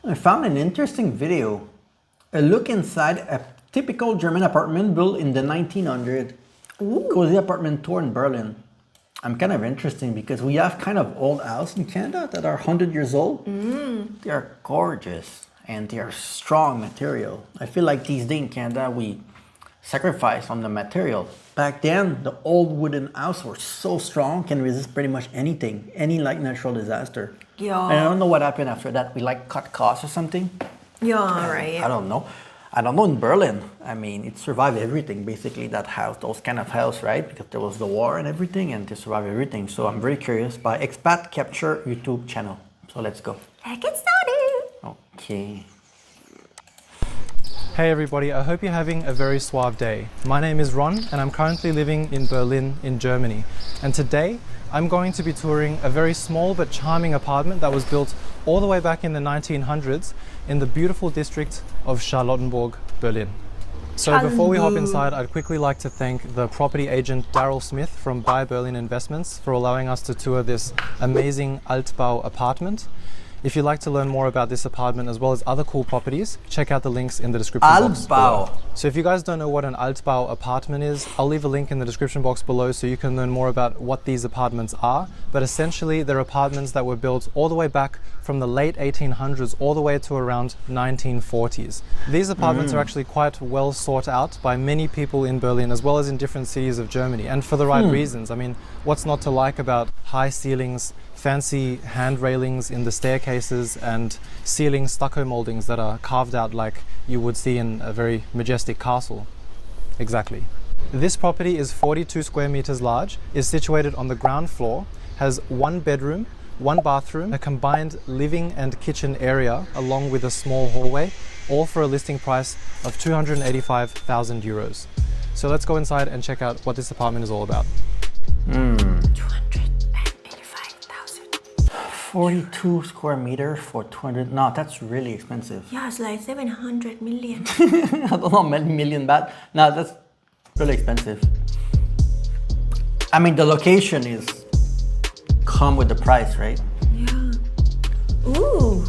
I found an interesting video. A look inside a typical German apartment built in the 1900s. Cozy apartment tour in Berlin. I'm kind of interesting because we have kind of old houses in Canada that are 100 years old. They are gorgeous and they are strong material. I feel like these days in Canada we sacrifice on the material. Back then, the old wooden houses were so strong, can resist pretty much anything, any like natural disaster. Yeah. And I don't know what happened after that. We like cut costs or something. Yeah, right. I don't know. I don't know in Berlin. I mean, it survived everything, basically, that house, those kind of house, right? Because there was the war and everything, and they survived everything. So I'm very curious by Expat Capture YouTube channel. So let's go. Let's get started. Okay. Hey everybody, I hope you're having a very suave day. My name is Ron and I'm currently living in Berlin in Germany. And today I'm going to be touring a very small but charming apartment that was built all the way back in the 1900s in the beautiful district of Charlottenburg, Berlin. So before we hop inside, I'd quickly like to thank the property agent Daryl Smith from Buy Berlin Investments for allowing us to tour this amazing Altbau apartment. If you'd like to learn more about this apartment as well as other cool properties, check out the links in the description box below. So if you guys don't know what an Altbau apartment is, I'll leave a link in the description box below so you can learn more about what these apartments are. But essentially, they're apartments that were built all the way back from the late 1800s all the way to around 1940s. These apartments are actually quite well sought out by many people in Berlin as well as in different cities of Germany, and for the right reasons. I mean, what's not to like about high ceilings, fancy hand railings in the staircases, and ceiling stucco moldings that are carved out like you would see in a very majestic castle. Exactly. This property is 42 square meters large, is situated on the ground floor, has one bedroom, one bathroom, a combined living and kitchen area, along with a small hallway, all for a listing price of 285,000 euros. So let's go inside and check out what this apartment is all about. 42 square meters for 200. No, that's really expensive. Yeah, it's like 700 million. I don't know, million baht. No, that's really expensive. I mean, the location is come with the price, right? Yeah. Ooh.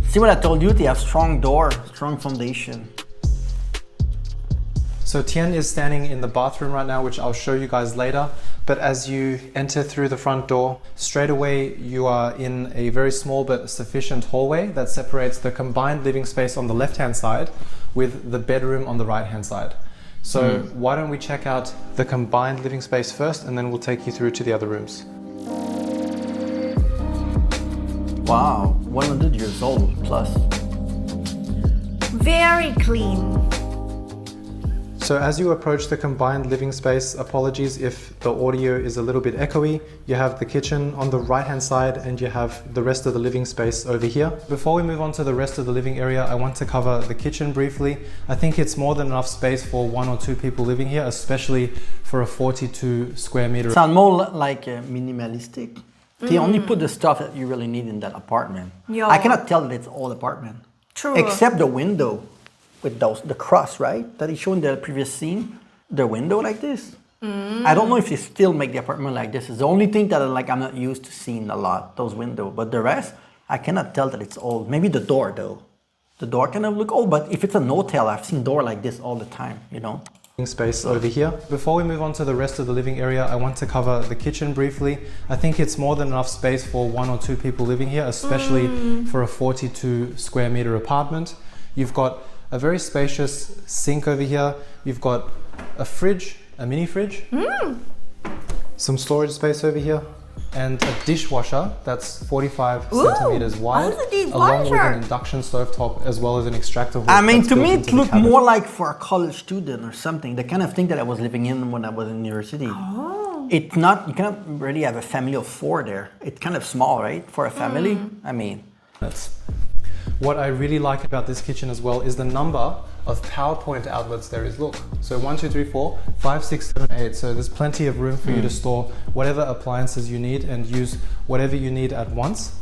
See what I told you? They have strong door, strong foundation. So Tien is standing in the bathroom right now, which I'll show you guys later. But as you enter through the front door, straight away you are in a very small but sufficient hallway that separates the combined living space on the left-hand side with the bedroom on the right-hand side. So why don't we check out the combined living space first, and then we'll take you through to the other rooms. Wow, 100 years old plus. Very clean. So as you approach the combined living space, apologies if the audio is a little bit echoey, you have the kitchen on the right hand side and you have the rest of the living space over here. Before we move on to the rest of the living area, I want to cover the kitchen briefly. I think it's more than enough space for 1 or 2 people living here, especially for a 42 square meter. Sound more like minimalistic. They only put the stuff that you really need in that apartment. Yeah. I cannot tell that it's all apartment. True. Except the window with the cross, right? That he showed in the previous scene. The window like this. I don't know if they still make the apartment like this. It's the only thing that I'm not used to seeing a lot, those windows. But the rest, I cannot tell that it's old. Maybe the door though. The door kind of look old, but if it's an hotel, I've seen door like this all the time, you know? Space over here. Before we move on to the rest of the living area, I want to cover the kitchen briefly. I think it's more than enough space for 1 or 2 people living here, especially for a 42 square meter apartment. You've got a very spacious sink over here. You've got a fridge, a mini fridge, some storage space over here, and a dishwasher that's 45 centimeters wide, along with an induction stovetop as well as an extractor hood. I mean, to me, it looked more like for a college student or something. The kind of thing that I was living in when I was in university. Oh. It's not, you cannot really have a family of 4 there. It's kind of small, right? For a family, I mean. What I really like about this kitchen as well is the number of PowerPoint outlets there is. Look, so 1, 2, 3, 4, 5, 6, 7, 8. So there's plenty of room for you to store whatever appliances you need and use whatever you need at once.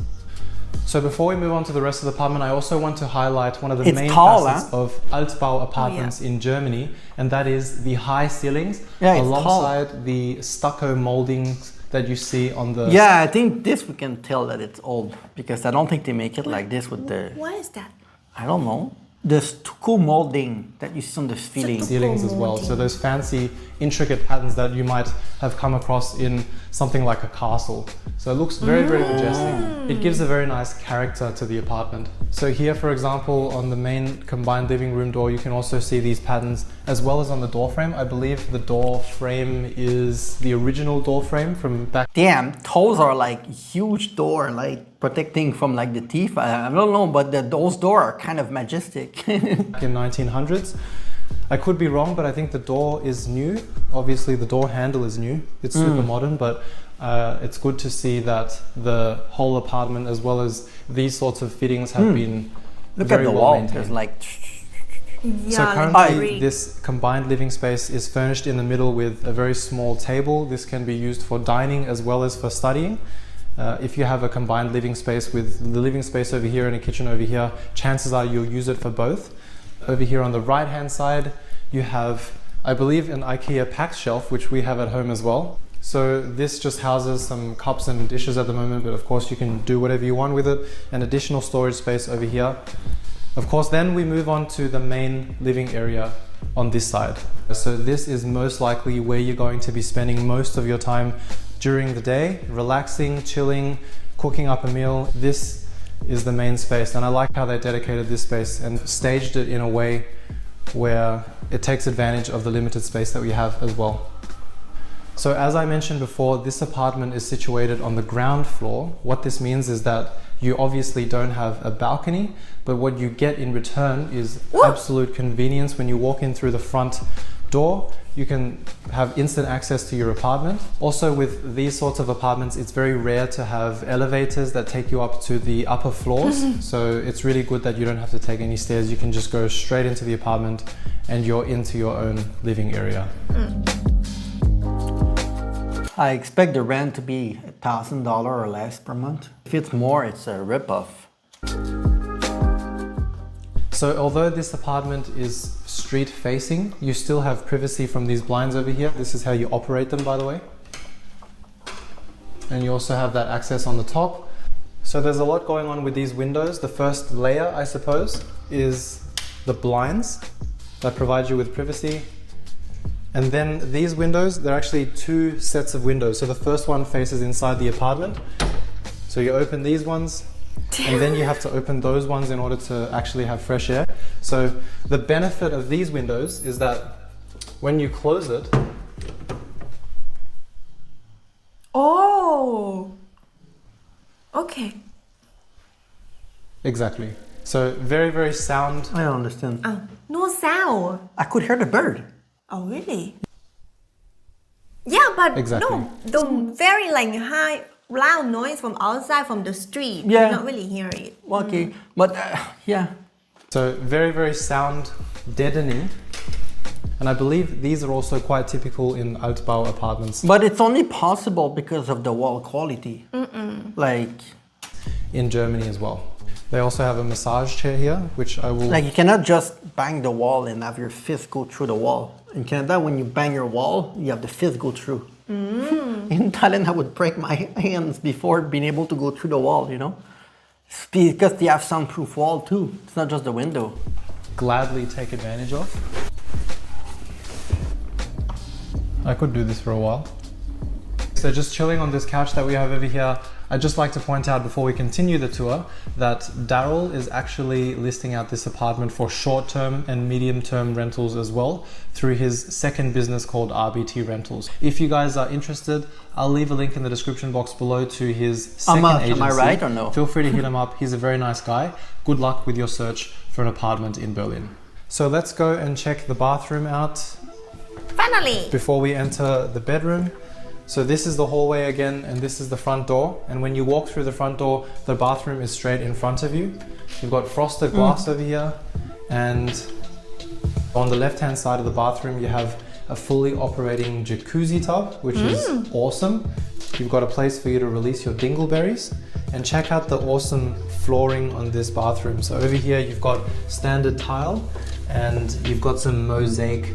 So before we move on to the rest of the apartment, I also want to highlight one of the main facets of Altbau apartments in Germany, and that is the high ceilings alongside the stucco moldings that you see on the... Yeah, I think this we can tell that it's old because I don't think they make it like this with the, What is that? I don't know, the stucco molding that you see on the ceiling. ceilings as well. So those fancy, intricate patterns that you might have come across in something like a castle. So it looks very, very majestic. It gives a very nice character to the apartment. So here, for example, on the main combined living room door, you can also see these patterns as well as on the door frame. I believe the door frame is the original door frame from back Damn, those are like huge door, like protecting from like the thief. I don't know, but those doors are kind of majestic. in 1900s. I could be wrong, but I think the door is new. Obviously the door handle is new. It's super modern, but it's good to see that the whole apartment as well as these sorts of fittings have been Look very at the well wall. maintained. There's like, Yeah, So like currently brick. this combined living space is furnished in the middle with a very small table. This can be used for dining as well as for studying. If you have a combined living space with the living space over here and a kitchen over here, chances are you'll use it for both. Over here on the right hand side, you have, I believe, an IKEA pack shelf, which we have at home as well. So this just houses some cups and dishes at the moment, but of course you can do whatever you want with it. An additional storage space over here. Of course, then we move on to the main living area on this side. So this is most likely where you're going to be spending most of your time during the day, relaxing, chilling, cooking up a meal. This is the main space, and I like how they dedicated this space and staged it in a way where it takes advantage of the limited space that we have as well. So as I mentioned before, this apartment is situated on the ground floor. What this means is that you obviously don't have a balcony, but what you get in return is absolute convenience. When you walk in through the front door, you can have instant access to your apartment. Also with these sorts of apartments, it's very rare to have elevators that take you up to the upper floors. So it's really good that you don't have to take any stairs. You can just go straight into the apartment and you're into your own living area. I expect the rent to be $1,000 or less per month. If it's more, it's a ripoff. So although this apartment is street facing, you still have privacy from these blinds over here. This is how you operate them, by the way. And you also have that access on the top. So there's a lot going on with these windows. The first layer, I suppose, is the blinds that provide you with privacy. And then these windows, they're actually two sets of windows. So the first one faces inside the apartment. So you open these ones, and then you have to open those ones in order to actually have fresh air. So the benefit of these windows is that when you close it, Oh. Okay. exactly. So very, very sound. I don't understand. Oh, no sound. I could hear the bird. Oh, really? Yeah, but Exactly. no, the very like high, loud noise from outside from the street. Yeah. You not really hear it. Okay, but yeah. So very, very sound deadening. And I believe these are also quite typical in Altbau apartments. But it's only possible because of the wall quality. Like In Germany as well. They also have a massage chair here, which I will... you cannot just bang the wall and have your fist go through the wall. In Canada, when you bang your wall, you have the fist go through. In Thailand, I would break my hands before being able to go through the wall, you know? It's because they have soundproof wall too. It's not just the window. gladly take advantage of. I could do this for a while. So just chilling on this couch that we have over here, I'd just like to point out before we continue the tour that Daryl is actually listing out this apartment for short-term and medium-term rentals as well through his second business called RBT Rentals. If you guys are interested, I'll leave a link in the description box below to his second agency. Am I right or no? Feel free to hit him up. He's a very nice guy. Good luck with your search for an apartment in Berlin. So let's go and check the bathroom out Finally! before we enter the bedroom. So this is the hallway again, and this is the front door. And when you walk through the front door, the bathroom is straight in front of you. You've got frosted glass over here, and on the left-hand side of the bathroom, you have a fully operating jacuzzi tub, which is awesome. You've got a place for you to release your dingleberries, and check out the awesome flooring on this bathroom. So over here, you've got standard tile, and you've got some mosaic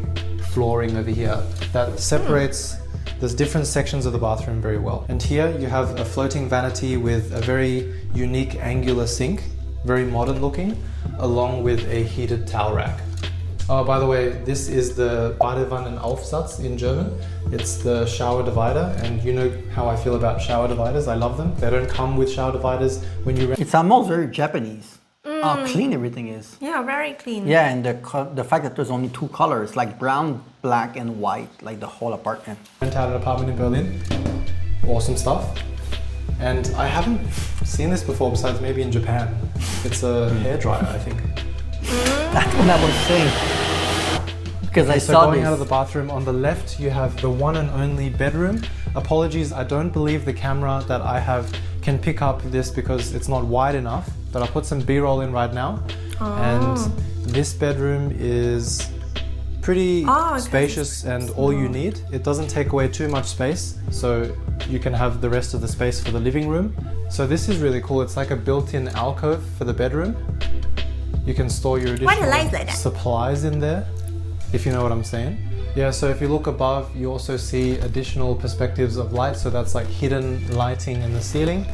flooring over here that separates there's different sections of the bathroom very well. And here you have a floating vanity with a very unique angular sink, very modern looking, along with a heated towel rack. Oh, by the way, this is the Badewannnenaufsatz in German. It's the shower divider, and you know how I feel about shower dividers. I love them. They don't come with shower dividers when you rent. It's almost very Japanese. How clean everything is. Yeah, very clean. Yeah, and the fact that there's only two colors, like brown, black, and white, like the whole apartment. Rent out an apartment in Berlin. Awesome stuff. And I haven't seen this before besides maybe in Japan. It's a hairdryer, I think. That's what I was saying. Because I So saw going this. out of the bathroom, on the left you have the one and only bedroom. Apologies, I don't believe the camera that I have can pick up this because it's not wide enough, but I'll put some B-roll in right now. And this bedroom is pretty spacious and all you need. It doesn't take away too much space, so you can have the rest of the space for the living room. So this is really cool. It's like a built-in alcove for the bedroom. You can store your Why the additional lights like that? supplies in there, if you know what I'm saying. Yeah, so if you look above, you also see additional perspectives of light. So that's like hidden lighting in the ceiling.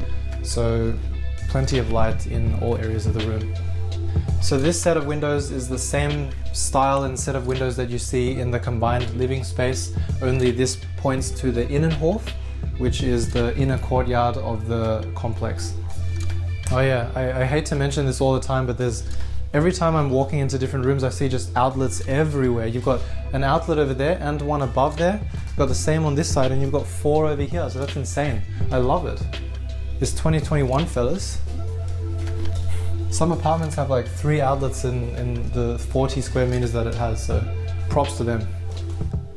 So plenty of light in all areas of the room. So this set of windows is the same style and set of windows that you see in the combined living space, only this points to the Innenhof, which is the inner courtyard of the complex. Oh yeah, I hate to mention this all the time, but every time I'm walking into different rooms, I see just outlets everywhere. You've got an outlet over there and one above there. You've got the same on this side and you've got 4 over here, so that's insane. I love it. It's 2021, fellas. Some apartments have like 3 outlets in the 40 square meters that it has, so props to them.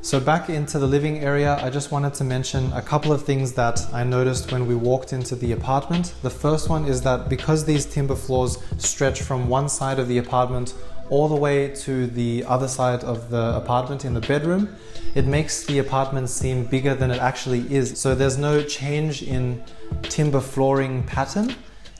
So back into the living area, I just wanted to mention a couple of things that I noticed when we walked into the apartment. The first one is that because these timber floors stretch from one side of the apartment all the way to the other side of the apartment in the bedroom, it makes the apartment seem bigger than it actually is. So there's no change in timber flooring pattern.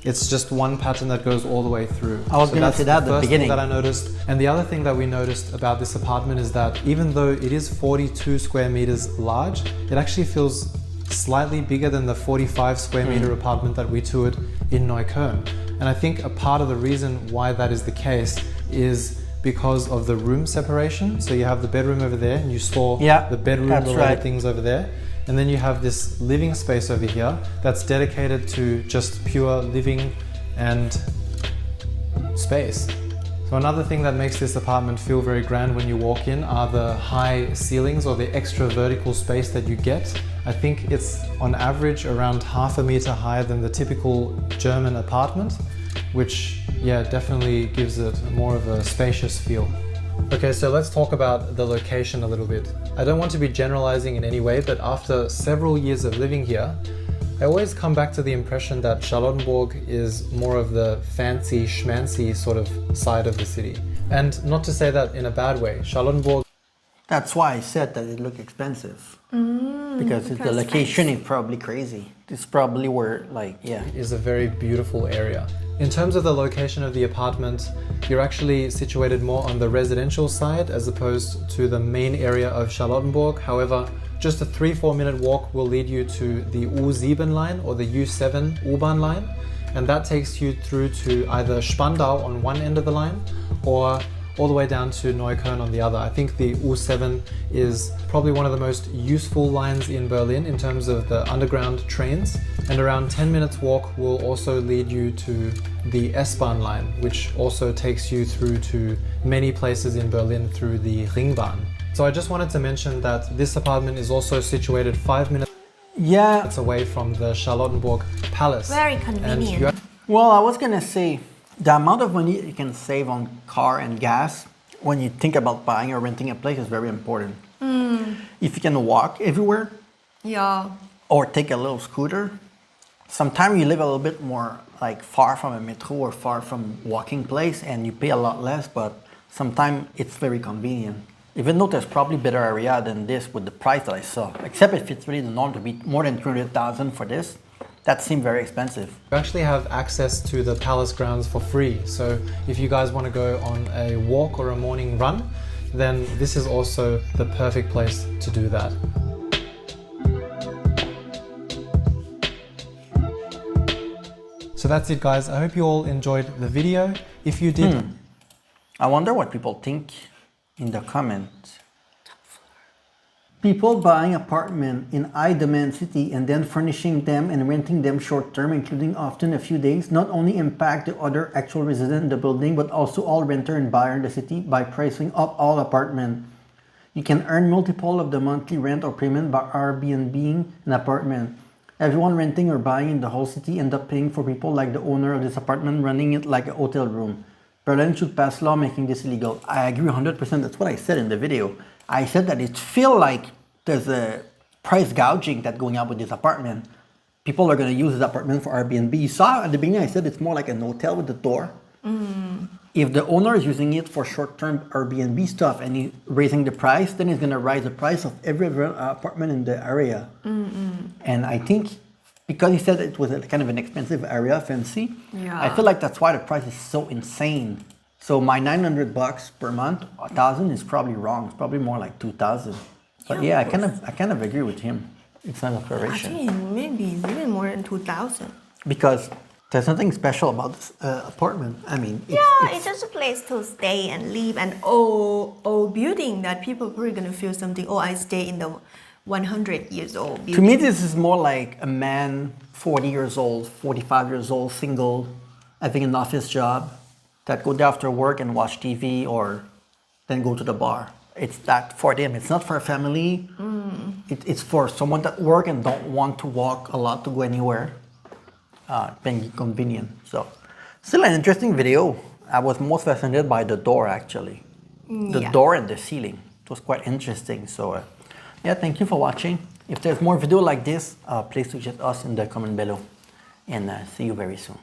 It's just one pattern that goes all the way through. I was gonna say that at the beginning. That I noticed. And the other thing that we noticed about this apartment is that even though it is 42 square meters large, it actually feels slightly bigger than the 45 square meter apartment that we toured in Neukölln. And I think a part of the reason why that is the case is because of the room separation. So you have the bedroom over there and you store the bedroom related things over there. And then you have this living space over here that's dedicated to just pure living and space. So another thing that makes this apartment feel very grand when you walk in are the high ceilings or the extra vertical space that you get. I think it's on average around ½ a meter higher than the typical German apartment, which definitely gives it more of a spacious feel. Okay, so let's talk about the location a little bit. I don't want to be generalizing in any way, but after several years of living here, I always come back to the impression that Charlottenburg is more of the fancy schmancy sort of side of the city. And not to say that in a bad way. Charlottenburg... That's why I said that it looked expensive. Because the location is probably crazy. It's probably where, is a very beautiful area. In terms of the location of the apartment, you're actually situated more on the residential side as opposed to the main area of Charlottenburg. However, just a 3-4 minute walk will lead you to the U7 line or the U7 U-Bahn line, and that takes you through to either Spandau on one end of the line or all the way down to Neukölln on the other. I think the U7 is probably one of the most useful lines in Berlin in terms of the underground trains, and around 10 minutes walk will also lead you to the S-Bahn line, which also takes you through to many places in Berlin through the Ringbahn. So I just wanted to mention that this apartment is also situated 5 minutes away from the Charlottenburg Palace. Very convenient. Well, I was gonna say, the amount of money you can save on car and gas when you think about buying or renting a place is very important. If you can walk everywhere or take a little scooter, sometimes you live a little bit more far from a metro or far from walking place and you pay a lot less, but sometimes it's very convenient. Even though there's probably better area than this with the price that I saw, except if it's really the norm to be more than 300,000 for this. That seemed very expensive. You actually have access to the palace grounds for free. So if you guys want to go on a walk or a morning run, then this is also the perfect place to do that. So that's it, guys. I hope you all enjoyed the video. If you did, I wonder what people think in the comments. People buying apartment in high demand city and then furnishing them and renting them short term, including often a few days, not only impact the other actual resident in the building, but also all renter and buyer in the city by pricing up all apartment. You can earn multiple of the monthly rent or payment by Airbnb an apartment. Everyone renting or buying in the whole city end up paying for people like the owner of this apartment running it like a hotel room. Berlin should pass law making this illegal. I agree 100%. That's what I said in the video. I said that it feels like there's a price gouging that's going on with this apartment. People are going to use this apartment for Airbnb. You saw at the beginning, I said it's more like an hotel with a door. If the owner is using it for short-term Airbnb stuff and he's raising the price, then he's going to raise the price of every apartment in the area. And I think because he said it was a kind of an expensive area, fancy, I feel like that's why the price is so insane. So my $900 per month, 1,000 is probably wrong. It's probably more like 2,000. But yeah, I kind of agree with him. It's an operation. I think maybe even more than 2,000. Because there's nothing special about this apartment. I mean, It's just a place to stay and live, and old building that people probably gonna feel something. Oh, I stay in the 100 years old building. To me, this is more like a man, 40 years old, 45 years old, single, having an office job, that go there after work and watch TV or then go to the bar. It's that for them. It's not for a family. It's for someone that work and don't want to walk a lot to go anywhere. Being convenient. So, still an interesting video. I was most fascinated by the door actually. The door and the ceiling. It was quite interesting. So, yeah, thank you for watching. If there's more video like this, please suggest us in the comment below. And see you very soon.